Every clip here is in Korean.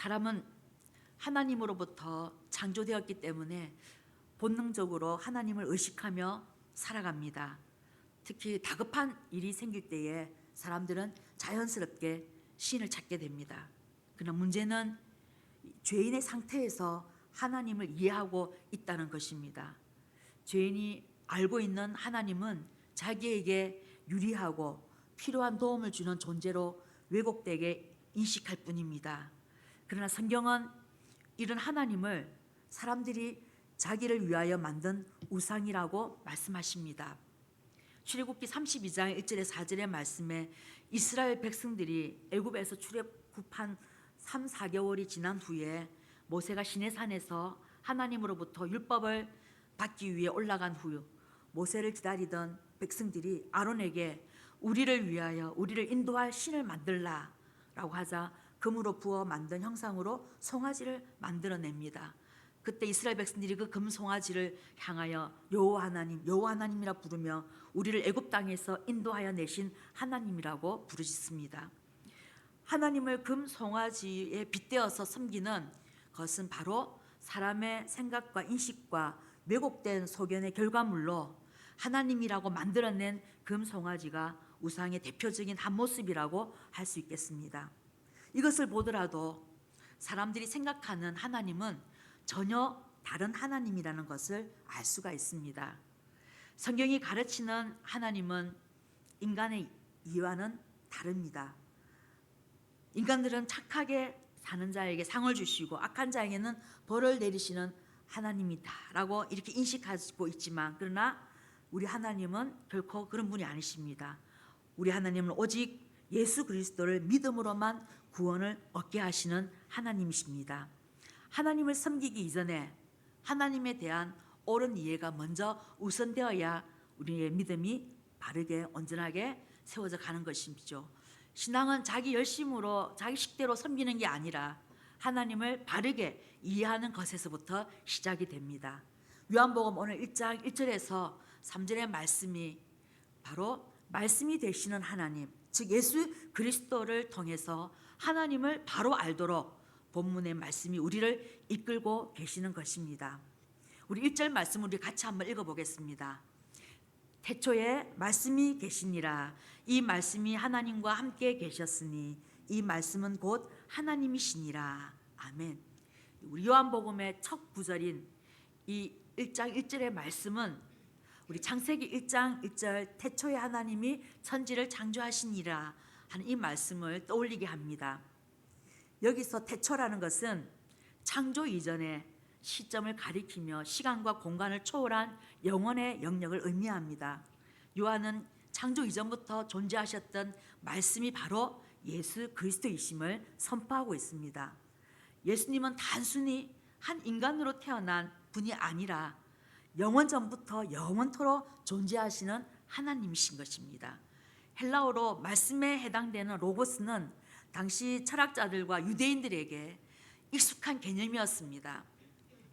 사람은 하나님으로부터 창조되었기 때문에 본능적으로 하나님을 의식하며 살아갑니다. 특히 다급한 일이 생길 때에 사람들은 자연스럽게 신을 찾게 됩니다. 그러나 문제는 죄인의 상태에서 하나님을 이해하고 있다는 것입니다. 죄인이 알고 있는 하나님은 자기에게 유리하고 필요한 도움을 주는 존재로 왜곡되게 인식할 뿐입니다. 그러나 성경은 이런 하나님을 사람들이 자기를 위하여 만든 우상이라고 말씀하십니다. 출애굽기 32장 1절에 4절의 말씀에 이스라엘 백성들이 애굽에서 출애굽한 3, 4개월이 지난 후에 모세가 시내산에서 하나님으로부터 율법을 받기 위해 올라간 후 모세를 기다리던 백성들이 아론에게 우리를 위하여 우리를 인도할 신을 만들라 라고 하자 금으로 부어 만든 형상으로 송아지를 만들어냅니다. 그때 이스라엘 백성들이 그 금 송아지를 향하여 여호와 하나님이라 부르며 우리를 애굽 땅에서 인도하여 내신 하나님이라고 부르짖습니다. 하나님을 금 송아지에 빗대어서 섬기는 것은 바로 사람의 생각과 인식과 왜곡된 소견의 결과물로 하나님이라고 만들어낸 금 송아지가 우상의 대표적인 한 모습이라고 할 수 있겠습니다. 이것을 보더라도 사람들이 생각하는 하나님은 전혀 다른 하나님이라는 것을 알 수가 있습니다. 성경이 가르치는 하나님은 인간의 이와는 다릅니다. 인간들은 착하게 사는 자에게 상을 주시고 악한 자에게는 벌을 내리시는 하나님이다라고 이렇게 인식하고 있지만, 그러나 우리 하나님은 결코 그런 분이 아니십니다. 우리 하나님은 오직 예수 그리스도를 믿음으로만 구원을 얻게 하시는 하나님이십니다. 하나님을 섬기기 이전에 하나님에 대한 옳은 이해가 먼저 우선되어야 우리의 믿음이 바르게 온전하게 세워져 가는 것이죠. 신앙은 자기 열심으로 자기 식대로 섬기는 게 아니라 하나님을 바르게 이해하는 것에서부터 시작이 됩니다. 요한복음 오늘 1장 1절에서 3절의 말씀이 바로 말씀이 되시는 하나님, 즉 예수 그리스도를 통해서 하나님을 바로 알도록 본문의 말씀이 우리를 이끌고 계시는 것입니다. 우리 1절 말씀 우리 같이 한번 읽어보겠습니다. 태초에 말씀이 계시니라. 이 말씀이 하나님과 함께 계셨으니 이 말씀은 곧 하나님이시니라. 아멘. 우리 요한복음의 첫 구절인 이 1장 1절의 말씀은 우리 창세기 1장 1절 태초에 하나님이 천지를 창조하시니라 하는 이 말씀을 떠올리게 합니다. 여기서 태초라는 것은 창조 이전의 시점을 가리키며 시간과 공간을 초월한 영원의 영역을 의미합니다. 요한은 창조 이전부터 존재하셨던 말씀이 바로 예수 그리스도이심을 선포하고 있습니다. 예수님은 단순히 한 인간으로 태어난 분이 아니라 영원 전부터 영원토록 존재하시는 하나님이신 것입니다. 헬라어로 말씀에 해당되는 로고스는 당시 철학자들과 유대인들에게 익숙한 개념이었습니다.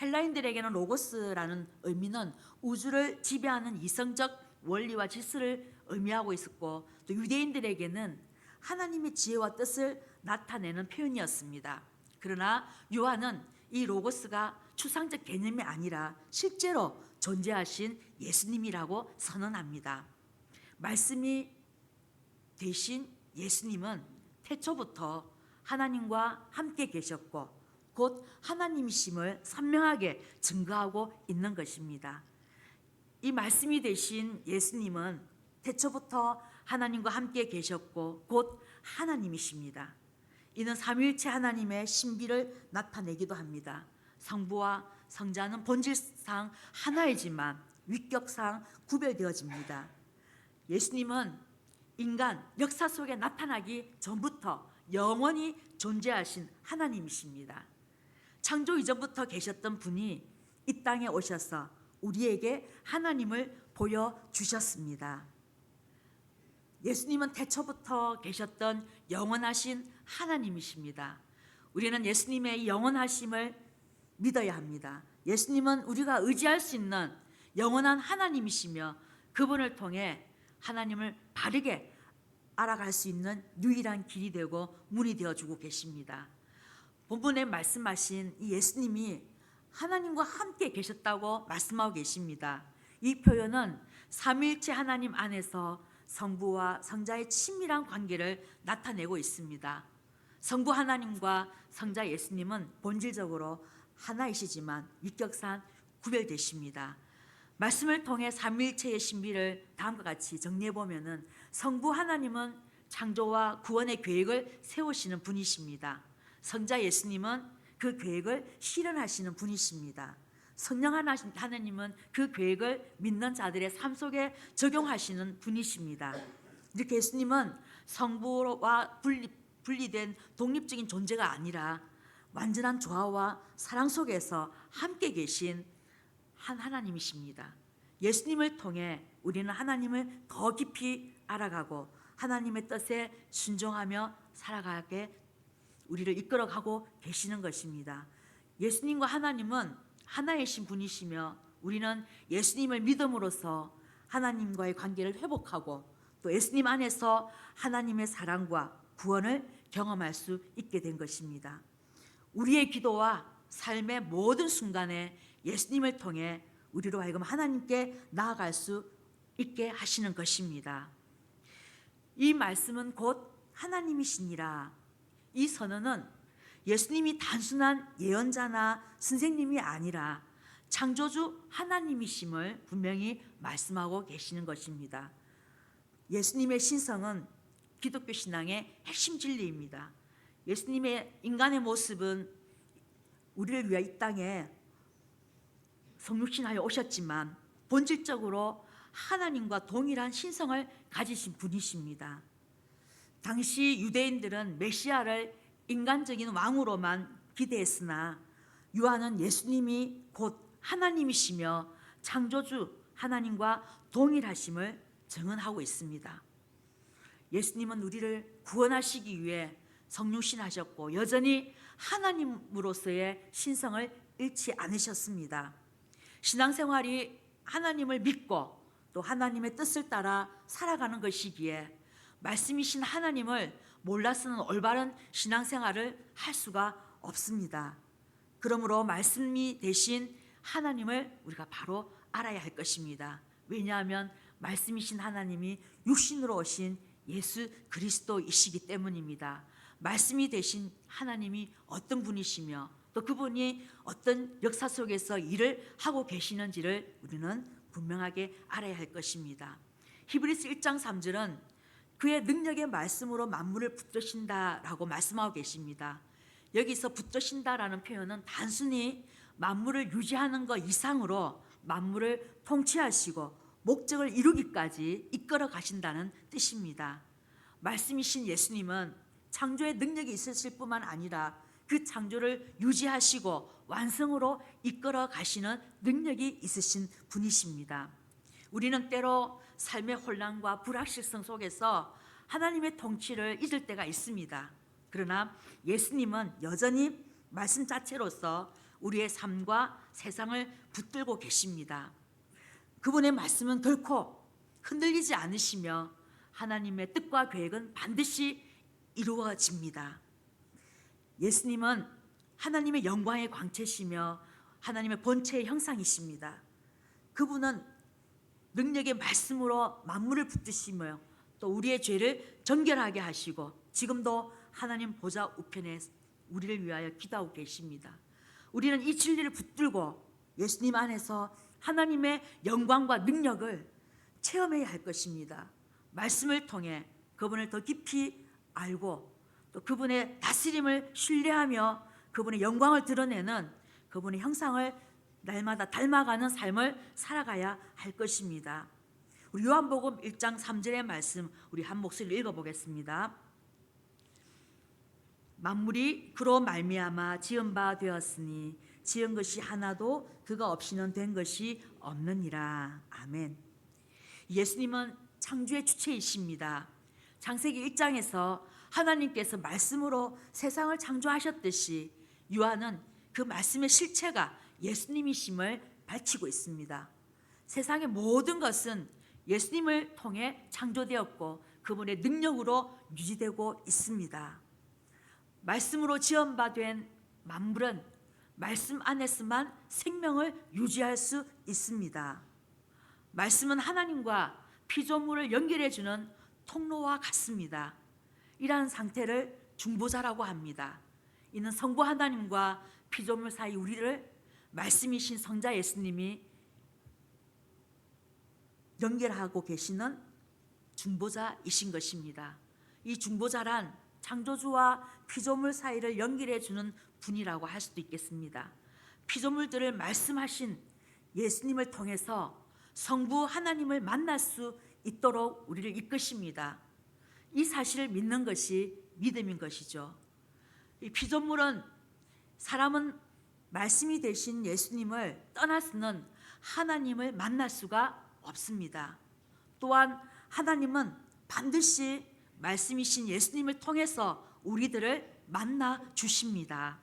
헬라인들에게는 로고스라는 의미는 우주를 지배하는 이성적 원리와 질서를 의미하고 있었고, 또 유대인들에게는 하나님의 지혜와 뜻을 나타내는 표현이었습니다. 그러나 요한은 이 로고스가 추상적 개념이 아니라 실제로 존재하신 예수님이라고 선언합니다. 말씀이 되신 예수님은 태초부터 하나님과 함께 계셨고 곧 하나님이심을 선명하게 증거하고 있는 것입니다. 이 말씀이 되신 예수님은 태초부터 하나님과 함께 계셨고 곧 하나님이십니다. 이는 삼위일체 하나님의 신비를 나타내기도 합니다. 성부와 성자는 본질상 하나이지만 위격상 구별되어집니다. 예수님은 인간 역사 속에 나타나기 전부터 영원히 존재하신 하나님이십니다. 창조 이전부터 계셨던 분이 이 땅에 오셔서 우리에게 하나님을 보여주셨습니다. 예수님은 태초부터 계셨던 영원하신 하나님이십니다. 우리는 예수님의 영원하심을 믿어야 합니다. 예수님은 우리가 의지할 수 있는 영원한 하나님이시며 그분을 통해 하나님을 바르게 알아갈 수 있는 유일한 길이 되고 문이 되어주고 계십니다. 본문에 말씀하신 이 예수님이 하나님과 함께 계셨다고 말씀하고 계십니다. 이 표현은 삼위일체 하나님 안에서 성부와 성자의 친밀한 관계를 나타내고 있습니다. 성부 하나님과 성자 예수님은 본질적으로 하나이시지만 위격상 구별되십니다. 말씀을 통해 삼위일체의 신비를 다음과 같이 정리해 보면은 성부 하나님은 창조와 구원의 계획을 세우시는 분이십니다. 성자 예수님은 그 계획을 실현하시는 분이십니다. 성령 하나님은 그 계획을 믿는 자들의 삶 속에 적용하시는 분이십니다. 이렇게 예수님은 성부와 분리된 독립적인 존재가 아니라 완전한 조화와 사랑 속에서 함께 계신 한 하나님이십니다. 예수님을 통해 우리는 하나님을 더 깊이 알아가고 하나님의 뜻에 순종하며 살아가게 우리를 이끌어가고 계시는 것입니다. 예수님과 하나님은 하나이신 분이시며 우리는 예수님을 믿음으로써 하나님과의 관계를 회복하고 또 예수님 안에서 하나님의 사랑과 구원을 경험할 수 있게 된 것입니다. 우리의 기도와 삶의 모든 순간에 예수님을 통해 우리로 하여금 하나님께 나아갈 수 있게 하시는 것입니다. 이 말씀은 곧 하나님이시니라. 이 선언은 예수님이 단순한 예언자나 선생님이 아니라 창조주 하나님이심을 분명히 말씀하고 계시는 것입니다. 예수님의 신성은 기독교 신앙의 핵심 진리입니다. 예수님의 인간의 모습은 우리를 위해 이 땅에 성육신하여 오셨지만 본질적으로 하나님과 동일한 신성을 가지신 분이십니다. 당시 유대인들은 메시아를 인간적인 왕으로만 기대했으나 요한은 예수님이 곧 하나님이시며 창조주 하나님과 동일하심을 증언하고 있습니다. 예수님은 우리를 구원하시기 위해 성육신하셨고 여전히 하나님으로서의 신성을 잃지 않으셨습니다. 신앙생활이 하나님을 믿고 또 하나님의 뜻을 따라 살아가는 것이기에 말씀이신 하나님을 몰라서는 올바른 신앙생활을 할 수가 없습니다. 그러므로 말씀이 되신 하나님을 우리가 바로 알아야 할 것입니다. 왜냐하면 말씀이신 하나님이 육신으로 오신 예수 그리스도이시기 때문입니다. 말씀이 되신 하나님이 어떤 분이시며 또 그분이 어떤 역사 속에서 일을 하고 계시는지를 우리는 분명하게 알아야 할 것입니다. 히브리서 1장 3절은 그의 능력의 말씀으로 만물을 붙드신다라고 말씀하고 계십니다. 여기서 붙드신다라는 표현은 단순히 만물을 유지하는 것 이상으로 만물을 통치하시고 목적을 이루기까지 이끌어 가신다는 뜻입니다. 말씀이신 예수님은 창조의 능력이 있으실 뿐만 아니라 그 창조를 유지하시고 완성으로 이끌어 가시는 능력이 있으신 분이십니다. 우리는 때로 삶의 혼란과 불확실성 속에서 하나님의 통치를 잊을 때가 있습니다. 그러나 예수님은 여전히 말씀 자체로서 우리의 삶과 세상을 붙들고 계십니다. 그분의 말씀은 결코 흔들리지 않으시며 하나님의 뜻과 계획은 반드시 이루어집니다. 예수님은 하나님의 영광의 광채시며 하나님의 본체의 형상이십니다. 그분은 능력의 말씀으로 만물을 붙드시며 또 우리의 죄를 정결하게 하시고 지금도 하나님 보좌 우편에 우리를 위하여 기도하고 계십니다. 우리는 이 진리를 붙들고 예수님 안에서 하나님의 영광과 능력을 체험해야 할 것입니다. 말씀을 통해 그분을 더 깊이 알고 또 그분의 다스림을 신뢰하며 그분의 영광을 드러내는 그분의 형상을 날마다 닮아가는 삶을 살아가야 할 것입니다. 우리 요한복음 1장 3절의 말씀 우리 한 목소리로 읽어보겠습니다. 만물이 그로 말미암아 지은 바 되었으니 지은 것이 하나도 그가 없이는 된 것이 없느니라. 아멘. 예수님은 창조의 주체이십니다. 창세기 1장에서 하나님께서 말씀으로 세상을 창조하셨듯이 요한은 그 말씀의 실체가 예수님이심을 밝히고 있습니다. 세상의 모든 것은 예수님을 통해 창조되었고 그분의 능력으로 유지되고 있습니다. 말씀으로 지은 바 된 만물은 말씀 안에서만 생명을 유지할 수 있습니다. 말씀은 하나님과 피조물을 연결해 주는 통로와 같습니다. 이러한 상태를 중보자라고 합니다. 이는 성부 하나님과 피조물 사이 우리를 말씀이신 성자 예수님이 연결하고 계시는 중보자이신 것입니다. 이 중보자란 창조주와 피조물 사이를 연결해 주는 분이라고 할 수도 있겠습니다. 피조물들을 말씀하신 예수님을 통해서 성부 하나님을 만날 수 있도록 우리를 이끄십니다. 이 사실을 믿는 것이 믿음인 것이죠. 이 피조물은 사람은 말씀이 되신 예수님을 떠나서는 하나님을 만날 수가 없습니다. 또한 하나님은 반드시 말씀이신 예수님을 통해서 우리들을 만나 주십니다.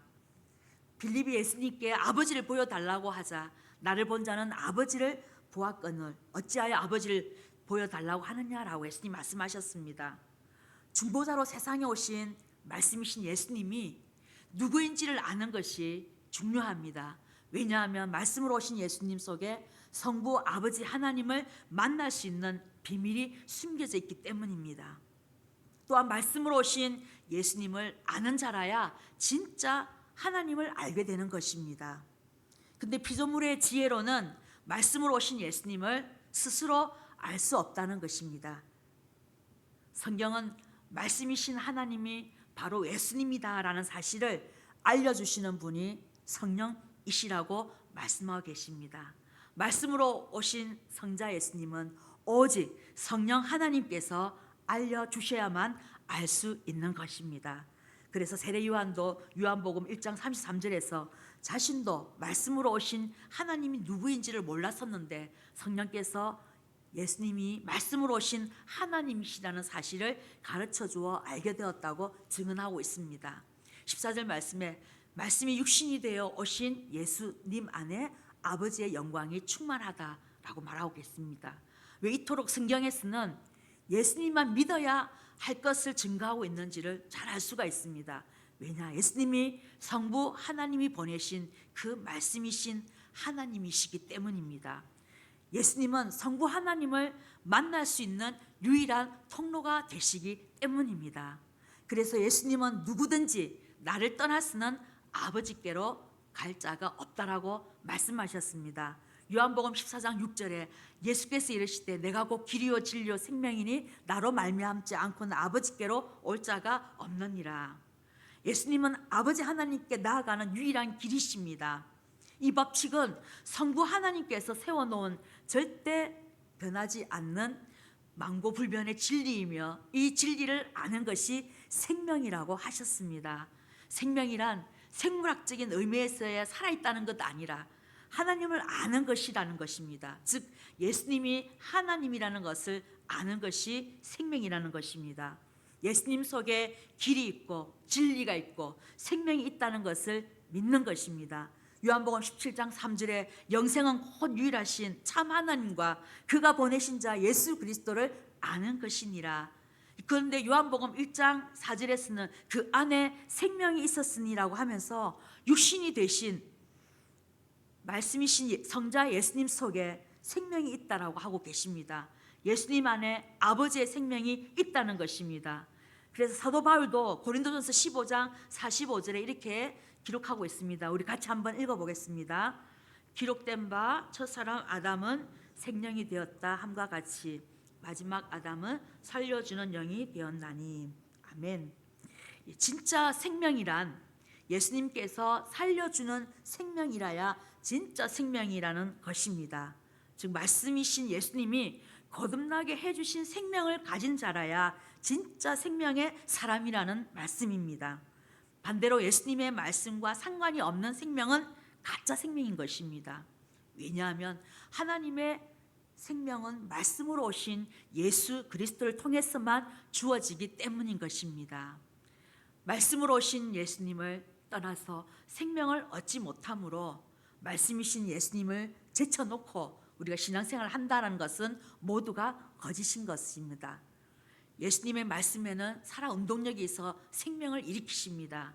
빌립이 예수님께 아버지를 보여달라고 하자 나를 본 자는 아버지를 보았거늘 어찌하여 아버지를 보여달라고 하느냐라고 예수님 말씀하셨습니다. 중보자로 세상에 오신 말씀이신 예수님이 누구인지를 아는 것이 중요합니다. 왜냐하면 말씀으로 오신 예수님 속에 성부 아버지 하나님을 만날 수 있는 비밀이 숨겨져 있기 때문입니다. 또한 말씀으로 오신 예수님을 아는 자라야 진짜 하나님을 알게 되는 것입니다. 근데 피조물의 지혜로는 말씀으로 오신 예수님을 스스로 알 수 없다는 것입니다. 성경은 말씀이신 하나님이 바로 예수님이다라는 사실을 알려주시는 분이 성령이시라고 말씀하고 계십니다. 말씀으로 오신 성자 예수님은 오직 성령 하나님께서 알려주셔야만 알 수 있는 것입니다. 그래서 세례 요한도 요한복음 1장 33절에서 자신도 말씀으로 오신 하나님이 누구인지를 몰랐었는데 성령께서 예수님이 말씀으로 오신 하나님이시라는 사실을 가르쳐 주어 알게 되었다고 증언하고 있습니다. 14절 말씀에 말씀이 육신이 되어 오신 예수님 안에 아버지의 영광이 충만하다라고 말하고 있습니다. 왜 이토록 성경에서는 예수님만 믿어야 할 것을 증거하고 있는지를 잘 알 수가 있습니다. 왜냐? 예수님이 성부 하나님이 보내신 그 말씀이신 하나님이시기 때문입니다. 예수님은 성부 하나님을 만날 수 있는 유일한 통로가 되시기 때문입니다. 그래서 예수님은 누구든지 나를 떠나서는 아버지께로 갈 자가 없다라고 말씀하셨습니다. 요한복음 14장 6절에 예수께서 이르시되 내가 곧 길이요 진리요 생명이니 나로 말미암지 않고는 아버지께로 올 자가 없느니라. 예수님은 아버지 하나님께 나아가는 유일한 길이십니다. 이 법칙은 성부 하나님께서 세워놓은 절대 변하지 않는 만고불변의 진리이며 이 진리를 아는 것이 생명이라고 하셨습니다. 생명이란 생물학적인 의미에서야 살아있다는 것 아니라 하나님을 아는 것이라는 것입니다. 즉 예수님이 하나님이라는 것을 아는 것이 생명이라는 것입니다. 예수님 속에 길이 있고 진리가 있고 생명이 있다는 것을 믿는 것입니다. 요한복음 17장 3절에 영생은 곧 유일하신 참 하나님과 그가 보내신 자 예수 그리스도를 아는 것이니라. 그런데 요한복음 1장 4절에서는 그 안에 생명이 있었으니라고 하면서 육신이 되신 말씀이신 성자 예수님 속에 생명이 있다라고 하고 계십니다. 예수님 안에 아버지의 생명이 있다는 것입니다. 그래서 사도 바울도 고린도전서 15장 45절에 이렇게 기록하고 있습니다. 우리 같이 한번 읽어보겠습니다. 기록된 바 첫사람 아담은 생명이 되었다 함과 같이 마지막 아담은 살려주는 영이 되었나니. 아멘. 진짜 생명이란 예수님께서 살려주는 생명이라야 진짜 생명이라는 것입니다. 즉 말씀이신 예수님이 거듭나게 해주신 생명을 가진 자라야 진짜 생명의 사람이라는 말씀입니다. 반대로 예수님의 말씀과 상관이 없는 생명은 가짜 생명인 것입니다. 왜냐하면 하나님의 생명은 말씀으로 오신 예수 그리스도를 통해서만 주어지기 때문인 것입니다. 말씀으로 오신 예수님을 떠나서 생명을 얻지 못하므로 말씀이신 예수님을 제쳐놓고 우리가 신앙생활을 한다는 것은 모두가 거짓인 것입니다. 예수님의 말씀에는 살아 운동력이 있어 생명을 일으키십니다.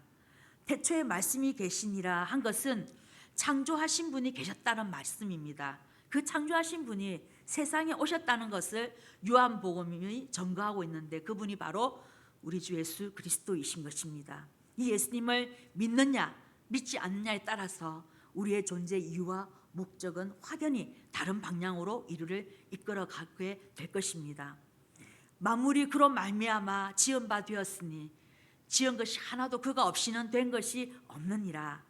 태초에 말씀이 계시니라 한 것은 창조하신 분이 계셨다는 말씀입니다. 그 창조하신 분이 세상에 오셨다는 것을 요한복음이 증거하고 있는데 그분이 바로 우리 주 예수 그리스도이신 것입니다. 이 예수님을 믿느냐 믿지 않느냐에 따라서 우리의 존재 이유와 목적은 확연히 다른 방향으로 이루를 이끌어가게 될 것입니다. 만물이 그로 말미암아 지은 바 되었으니 지은 것이 하나도 그가 없이는 된 것이 없느니라.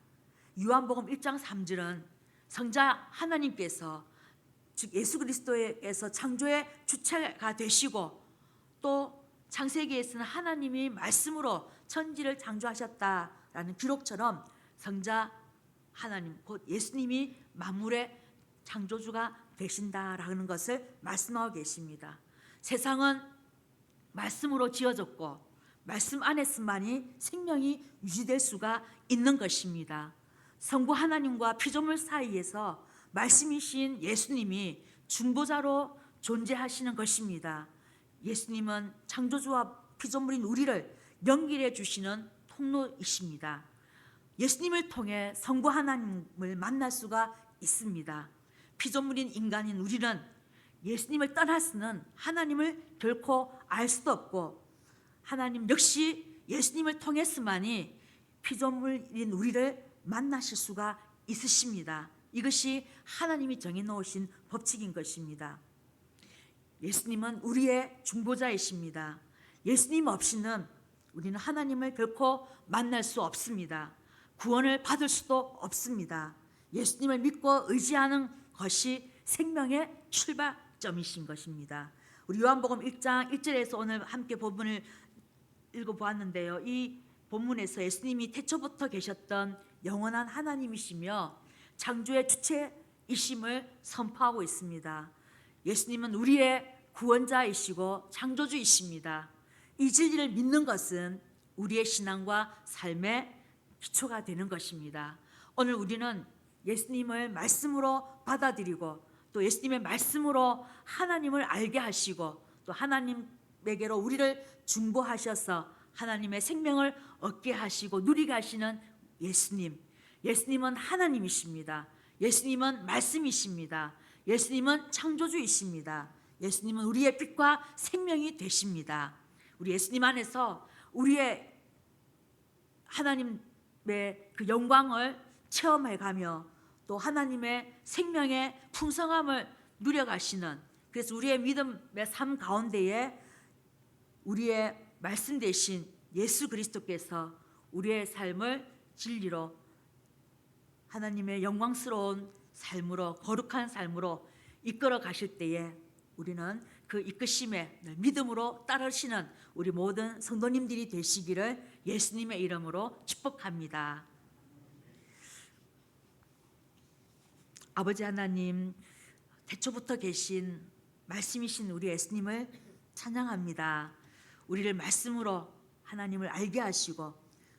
요한복음 1장 3절은 성자 하나님께서 즉 예수 그리스도에서 창조의 주체가 되시고 또 창세기에서는 하나님이 말씀으로 천지를 창조하셨다라는 기록처럼 성자 하나님 곧 예수님이 만물의 창조주가 되신다라는 것을 말씀하고 계십니다. 세상은 말씀으로 지어졌고 말씀 안에서만이 생명이 유지될 수가 있는 것입니다. 성부 하나님과 피조물 사이에서 말씀이신 예수님이 중보자로 존재하시는 것입니다. 예수님은 창조주와 피조물인 우리를 연결해 주시는 통로이십니다. 예수님을 통해 성부 하나님을 만날 수가 있습니다. 피조물인 인간인 우리는 예수님을 떠나서는 하나님을 결코 알 수도 없고 하나님 역시 예수님을 통해서만이 피조물인 우리를 만나실 수가 있으십니다. 이것이 하나님이 정해놓으신 법칙인 것입니다. 예수님은 우리의 중보자이십니다. 예수님 없이는 우리는 하나님을 결코 만날 수 없습니다. 구원을 받을 수도 없습니다. 예수님을 믿고 의지하는 것이 생명의 출발점이신 것입니다. 우리 요한복음 1장 1절에서 오늘 함께 본문을 읽어보았는데요. 이 본문에서 예수님이 태초부터 계셨던 영원한 하나님이시며 창조의 주체이심을 선포하고 있습니다. 예수님은 우리의 구원자이시고 창조주이십니다. 이 진리를 믿는 것은 우리의 신앙과 삶의 기초가 되는 것입니다. 오늘 우리는 예수님을 말씀으로 받아들이고 또 예수님의 말씀으로 하나님을 알게 하시고 또 하나님에게로 우리를 중보하셔서 하나님의 생명을 얻게 하시고 누리게 하시는 예수님. 예수님은 하나님이십니다. 예수님은 말씀이십니다. 예수님은 창조주이십니다. 예수님은 우리의 빛과 생명이 되십니다. 우리 예수님 안에서 우리의 하나님의 그 영광을 체험해가며 또 하나님의 생명의 풍성함을 누려가시는 그래서 우리의 믿음의 삶 가운데에 우리의 말씀 되신 예수 그리스도께서 우리의 삶을 진리로 하나님의 영광스러운 삶으로 거룩한 삶으로 이끌어 가실 때에 우리는 그 이끄심에 믿음으로 따르시는 우리 모든 성도님들이 되시기를 예수님의 이름으로 축복합니다. 아버지 하나님, 태초부터 계신 말씀이신 우리 예수님을 찬양합니다. 우리를 말씀으로 하나님을 알게 하시고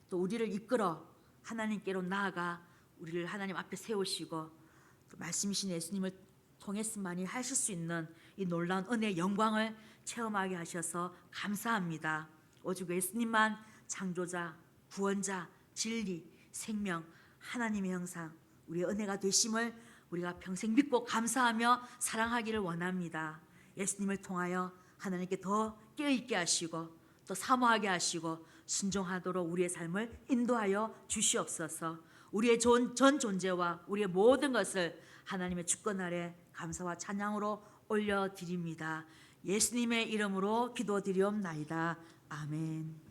또 우리를 이끌어 하나님께로 나아가 우리를 하나님 앞에 세우시고 또 말씀이신 예수님을 통해서만이 하실 수 있는 이 놀라운 은혜의 영광을 체험하게 하셔서 감사합니다. 오직 예수님만 창조자, 구원자, 진리, 생명, 하나님의 형상, 우리의 은혜가 되심을 우리가 평생 믿고 감사하며 사랑하기를 원합니다. 예수님을 통하여 하나님께 더 깨어있게 하시고 또 사모하게 하시고 순종하도록 우리의 삶을 인도하여 주시옵소서. 우리의 전 존재와 우리의 모든 것을 하나님의 주권 아래 감사와 찬양으로 올려드립니다. 예수님의 이름으로 기도드리옵나이다. 아멘.